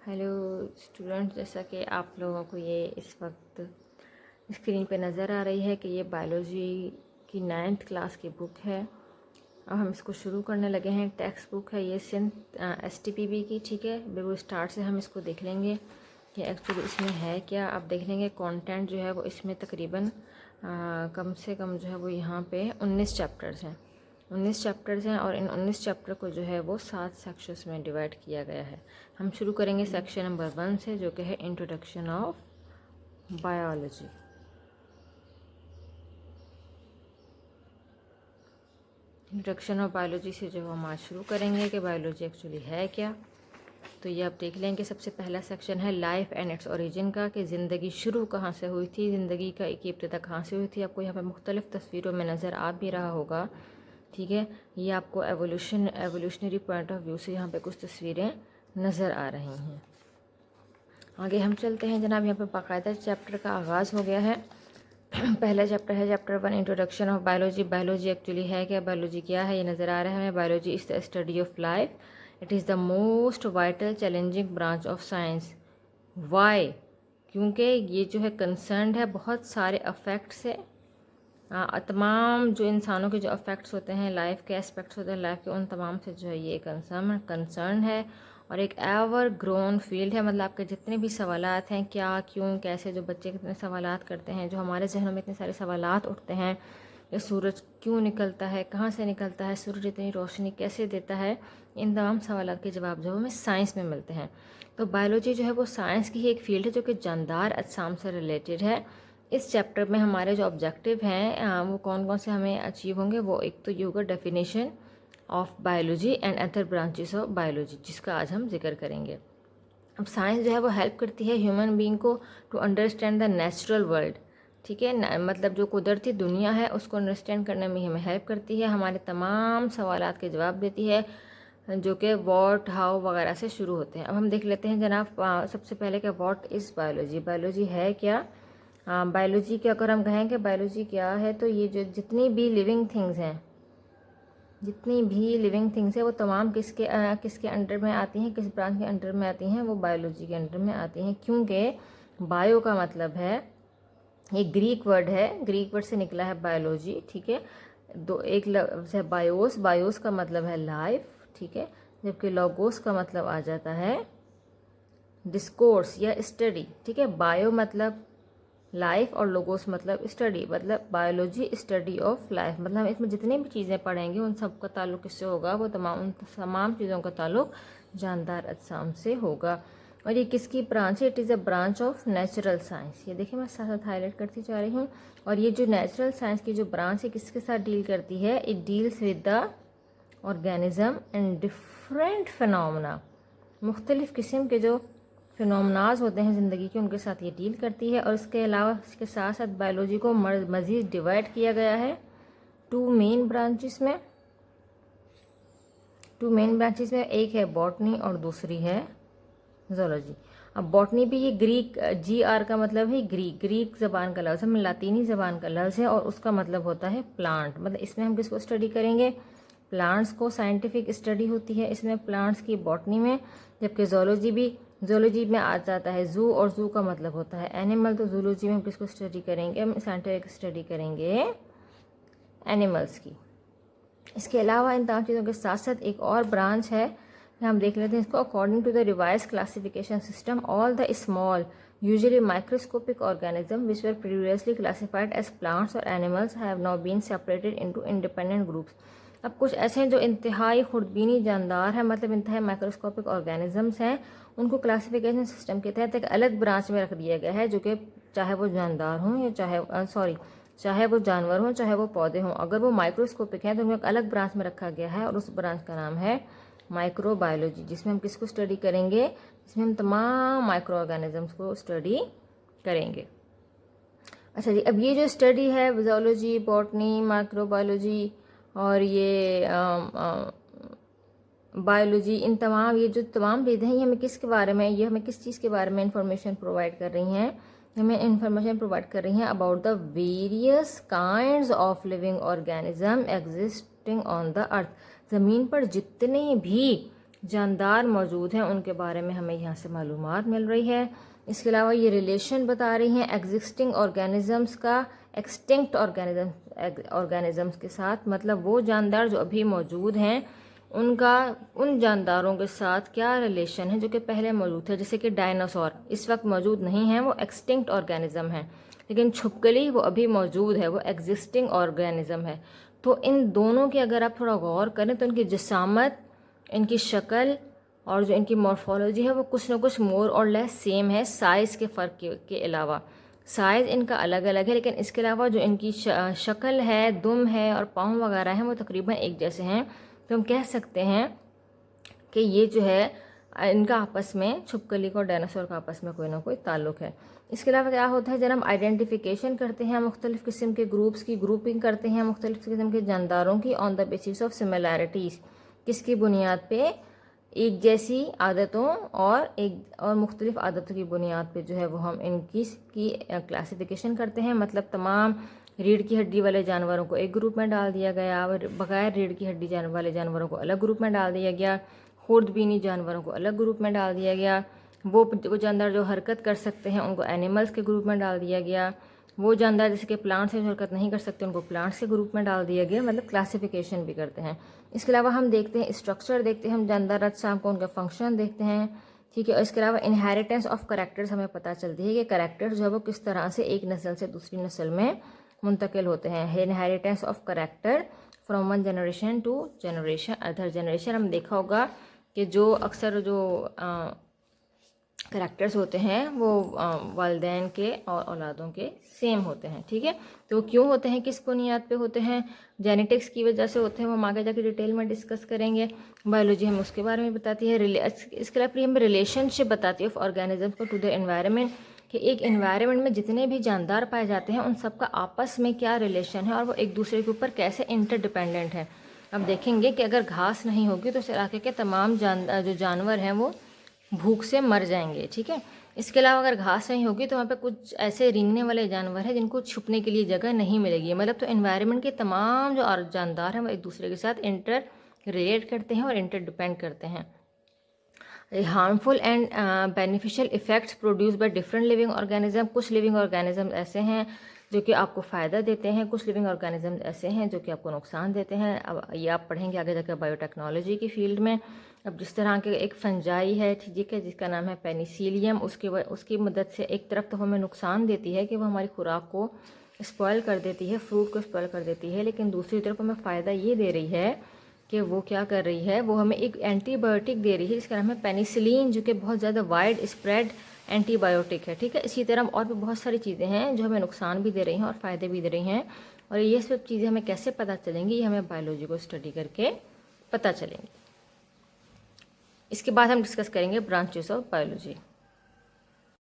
Hello students, जैसा कि आप लोगों को ये इस वक्त स्क्रीन पे नज़र आ रही है कि ये बायोलॉजी की 9th क्लास की बुक है। अब हम इसको शुरू करने लगे हैं। टेक्स्ट बुक है ये सिंथ STPB की, ठीक है। बिल्कुल स्टार्ट से हम इसको देख लेंगे कि एक्चुअली इसमें है क्या। आप देख लेंगे कंटेंट जो है वो इसमें तकरीबन कम से कम जो है वो यहाँ पे 19 चैप्टर्स हैं। 19 चैप्टर्स हैं और इन 19 चैप्टर को जो है वो 7 सेक्शंस में डिवाइड किया गया है। हम शुरू करेंगे सेक्शन नंबर 1 से, जो कि है introduction of biology. Introduction of biology से जो हम आज शुरू करेंगे कि बायोलॉजी एक्चुअली है क्या। तो ये आप देख लेंगे, सबसे पहला सेक्शन है लाइफ एंड इट्स ओरिजिन का, कि ज़िंदगी शुरू कहाँ से हुई थी, ज़िंदगी का एक इब्तिदा कहाँ से हुई थी। आपको यहाँ पे मुख्तलिफ़ तस्वीरों में नज़र आ भी रहा होगा, ठीक है। ये आपको एवोल्यूशनरी पॉइंट ऑफ व्यू से यहाँ पे कुछ तस्वीरें नज़र आ रही हैं। आगे हम चलते हैं जनाब। यहाँ पे बाकायदा चैप्टर का आगाज़ हो गया है। पहला चैप्टर है chapter 1 introduction of biology. Biology actually है क्या, बायोलॉजी क्या है, ये नज़र आ रहा है हमें। Biology is the study of life. It is the most vital challenging branch of science. Why? क्योंकि ये जो है कंसर्न है बहुत सारे अफेक्ट से। तमाम जो इंसानों के जो अफेक्ट्स होते हैं, लाइफ के एस्पेक्ट्स होते हैं लाइफ के, उन तमाम से जो है ये कंसर्न है। और एक एवर ग्रोन फील्ड है, मतलब आपके जितने भी सवालात हैं, क्या क्यों कैसे, जो बच्चे कितने सवालात करते हैं, जो हमारे जहनों में इतने सारे सवालात उठते हैं, ये सूरज क्यों निकलता है, कहाँ से निकलता है, सूरज इतनी रोशनी कैसे देता है, इन तमाम सवालात के जवाब जो हमें साइंस में मिलते हैं। तो बायोलॉजी जो है वो साइंस की ही एक फील्ड है जो कि जानदार अजसाम से रिलेटेड है। इस चैप्टर में हमारे जो ऑब्जेक्टिव हैं वो कौन कौन से हमें अचीव होंगे। वो एक तो ये होगा definition of biology and other branches of biology, जिसका आज हम जिक्र करेंगे। अब साइंस जो है वो हेल्प करती है ह्यूमन बीइंग को to understand the natural world, ठीक है। मतलब जो कुदरती दुनिया है उसको अंडरस्टैंड करने में हमें हेल्प करती है, हमारे तमाम सवालात के जवाब देती है, जो कि व्हाट हाउ वगैरह से शुरू होते हैं। अब हम देख लेते हैं जनाब सबसे पहले कि व्हाट इज़ बायोलॉजी। बायोलॉजी है क्या। बायोलॉजी के अगर हम कहें कि बायोलॉजी क्या है, तो ये जो जितनी भी लिविंग थिंग्स हैं, जितनी भी लिविंग थिंग्स है वो तमाम किसके अंडर में आती हैं, किस ब्रांच के अंडर में आती हैं, वो बायोलॉजी के अंडर में आती हैं। क्योंकि बायो का मतलब है, ये ग्रीक वर्ड है, ग्रीक वर्ड से निकला है बायोलॉजी, ठीक है। एक लफ्ज़ है बायोस, बायोस का मतलब है लाइफ, ठीक है। जबकि लोगोस का मतलब आ जाता है डिस्कोर्स या स्टडी, ठीक है। बायो मतलब लाइफ और लोगोस मतलब स्टडी, मतलब बायोलॉजी स्टडी ऑफ लाइफ, मतलब इसमें जितनी भी चीज़ें पढ़ेंगे उन सब का ताल्लुक किससे होगा, वो तमाम चीज़ों का ताल्लुक जानदार अजसाम से होगा। और ये किसकी ब्रांच है, it is a branch of natural science. ये देखिए मैं साथ साथ हाईलाइट करती जा रही हूँ। और ये जो नेचुरल साइंस की जो ब्रांच है किसके साथ डील करती है, it deals with the organism and different phenomena. मुख्तलिफ़ किस्म के जो फिनोमनाज होते हैं ज़िंदगी के, उनके साथ ये डील करती है। और इसके अलावा इसके साथ साथ बायोलॉजी को मज़ीद डिवाइड किया गया है टू मेन ब्रांचेस में। एक है बॉटनी और दूसरी है ज़ूलॉजी। अब बॉटनी भी ये ग्रीक, GR का मतलब है ग्रीक ज़बान का लफ्ज़ है, लातीनी ज़बान का लफ्ज़ है, और उसका मतलब होता है प्लांट। मतलब इसमें हम किसको स्टडी करेंगे, प्लांट्स को। साइंटिफिक स्टडी होती है इसमें प्लांट्स की बॉटनी में। जबकि ज़ूलॉजी में आ जाता है जू, और जू का मतलब होता है एनिमल। तो जूलॉजी में हम किसको स्टडी करेंगे, हम साइंटिफिक स्टडी करेंगे एनिमल्स की। इसके अलावा इन तमाम चीज़ों के साथ साथ एक और ब्रांच है, हम देख लेते हैं इसको। According to the revise classification system, all the small usually microscopic organism which were previously classified as plants और animals have now been separated into independent groups. अब कुछ ऐसे हैं जो इंतहाई खुर्दबीनी जानदार हैं, मतलब इंतहाई माइक्रोस्कोपिक ऑर्गेनिजम्स हैं, उनको क्लासिफिकेशन सिस्टम के तहत एक अलग ब्रांच में रख दिया गया है, जो कि चाहे वो जानदार हों या चाहे वो जानवर हों, चाहे वो पौधे हों, अगर वो माइक्रोस्कोपिक हैं तो उनको एक अलग ब्रांच में रखा गया है, और उस ब्रांच का नाम है माइक्रोबायोलॉजी, जिसमें हम किसको स्टडी करेंगे, जिसमें हम तमाम माइक्रो ऑर्गेनिजम्स को स्टडी करेंगे। अच्छा जी, अब ये जो स्टडी है ज़ूलॉजी, बॉटनी, माइक्रोबायोलॉजी और ये बायोलॉजी, इन तमाम ये जो तमाम चीज़ें हैं, ये हमें किसके बारे में, ये हमें किस चीज़ के बारे में इंफॉर्मेशन प्रोवाइड कर रही हैं, हमें इंफॉर्मेशन प्रोवाइड कर रही हैं about the various kinds of living organism existing on the earth. ज़मीन पर जितने भी जानदार मौजूद हैं उनके बारे में हमें यहाँ से मालूमात मिल रही है। इसके अलावा ये रिलेशन बता रही हैं एग्जिस्टिंग ऑर्गेनिज़म्स का एक्सटिंक्ट ऑर्गेनिज़म्स के साथ, मतलब वो जानदार जो अभी मौजूद हैं उनका उन जानदारों के साथ क्या रिलेशन है जो कि पहले मौजूद थे। जैसे कि डायनासोर इस वक्त मौजूद नहीं हैं, वो एक्सटिंक्ट ऑर्गेनिज़म हैं, लेकिन छिपकली वो अभी मौजूद है, वो एग्जिस्टिंग ऑर्गेनिज़म है। तो इन दोनों की अगर आप थोड़ा गौर करें तो इनकी जिसामत, इनकी शक्ल और जो इनकी मॉर्फोलॉजी है वो कुछ ना कुछ मोर और लेस सेम है, साइज़ के फ़र्क के अलावा। साइज़ इनका अलग अलग है, लेकिन इसके अलावा जो इनकी शक्ल है, दुम है और पाँव वगैरह हैं वो तकरीबन एक जैसे हैं। तो हम कह सकते हैं कि ये जो है इनका आपस में, छिपकली को और डायनासोर का आपस में कोई ना कोई ताल्लुक़ है। इसके अलावा क्या होता है, जब हम आइडेंटिफिकेशन करते हैं, मुख्तलिफ़ किस्म के ग्रुप्स की ग्रुपिंग करते हैं मुख्तलिफ़ किस्म के जानदारों की on the basis of similarities, किसकी बुनियाद पे, एक जैसी आदतों और मुख्तलिफ़ आदतों की बुनियाद पे जो है वो हम इनकी क्लासिफिकेशन करते हैं। मतलब तमाम रीढ़ की हड्डी वाले जानवरों को एक ग्रुप में डाल दिया गया और बगैर रीढ़ की हड्डी वाले जानवरों को अलग ग्रुप में डाल दिया गया, खुर्दबीनी जानवरों को अलग ग्रुप में डाल दिया गया, वो जानवर जो हरकत कर सकते हैं उनको एनिमल्स के ग्रुप में डाल दिया गया, वो जानदार जैसे कि प्लांट्स से हरकत नहीं कर सकते उनको प्लांट्स के ग्रुप में डाल दिया गया, मतलब क्लासिफिकेशन भी करते हैं। इसके अलावा हम देखते हैं स्ट्रक्चर देखते हैं हम जानदार अजसाम को, उनका फंक्शन देखते हैं, ठीक है। और इसके अलावा इनहेरिटेंस ऑफ करैक्टर्स हमें पता चलती है कि करैक्टर्स जो है वो किस तरह से एक नस्ल से दूसरी नस्ल में मुंतकिल होते हैं। Inheritance of character from one generation to generation other generation. हम देखा होगा कि जो अक्सर जो करैक्टर्स होते हैं वो वालिदैन के और औलादों के सेम होते हैं, ठीक है। तो क्यों होते हैं, किस बुनियाद पे होते हैं, जेनेटिक्स की वजह से होते हैं, वो हम आगे जाके डिटेल में डिस्कस करेंगे। बायोलॉजी हमें उसके बारे में बताती है। इसके अलावा हमें रिलेशनशिप बताती है ऑफ ऑर्गेनिजम्स को टू द एनवायरनमेंट, कि एक एनवायरनमेंट में जितने भी जानदार पाए जाते हैं उन सबका आपस में क्या रिलेशन है और वो एक दूसरे के ऊपर कैसे इंटरडिपेंडेंट है। अब देखेंगे कि अगर घास नहीं होगी तो उस इलाके के तमाम जो जानवर हैं वो भूख से मर जाएंगे, ठीक है। इसके अलावा अगर घास नहीं होगी तो वहाँ पे कुछ ऐसे रेंगने वाले जानवर हैं जिनको छुपने के लिए जगह नहीं मिलेगी। मतलब तो एनवायरनमेंट के तमाम जो और जानदार हैं वो एक दूसरे के साथ इंटर रिलेट करते हैं और इंटर डिपेंड करते हैं। Harmful and beneficial effects produce by different living organism. कुछ लिविंग ऑर्गेनिज्म ऐसे हैं जो कि आपको फ़ायदा देते हैं, कुछ लिविंग ऑर्गेनिज्म ऐसे हैं जो कि आपको नुकसान देते हैं। अब ये आप पढ़ेंगे आगे जाकर बायोटेक्नोलॉजी की फील्ड में। अब जिस तरह के एक फंजाई है, ठीक है, जिसका नाम है पेनिसिलियम, उसकी मदद से एक तरफ तो हमें नुकसान देती है कि वो हमारी खुराक को स्पॉइल कर देती है, फ्रूट को स्पॉइल कर देती है, लेकिन दूसरी तरफ हमें फ़ायदा ये दे रही है कि वो क्या कर रही है, वो हमें एक एंटीबायोटिक दे रही है जिसका नाम है पेनिसिलिन, जो कि बहुत ज़्यादा वाइड स्प्रेड एंटीबायोटिक है, ठीक है। इसी तरह और भी बहुत सारी चीज़ें हैं जो हमें नुकसान भी दे रही हैं और फ़ायदे भी दे रही हैं, और ये सब चीज़ें हमें कैसे पता चलेंगी, ये हमें बायोलॉजी को स्टडी करके पता चलेंगी। इसके बाद हम डिस्कस करेंगे ब्रांचेस ऑफ बायोलॉजी।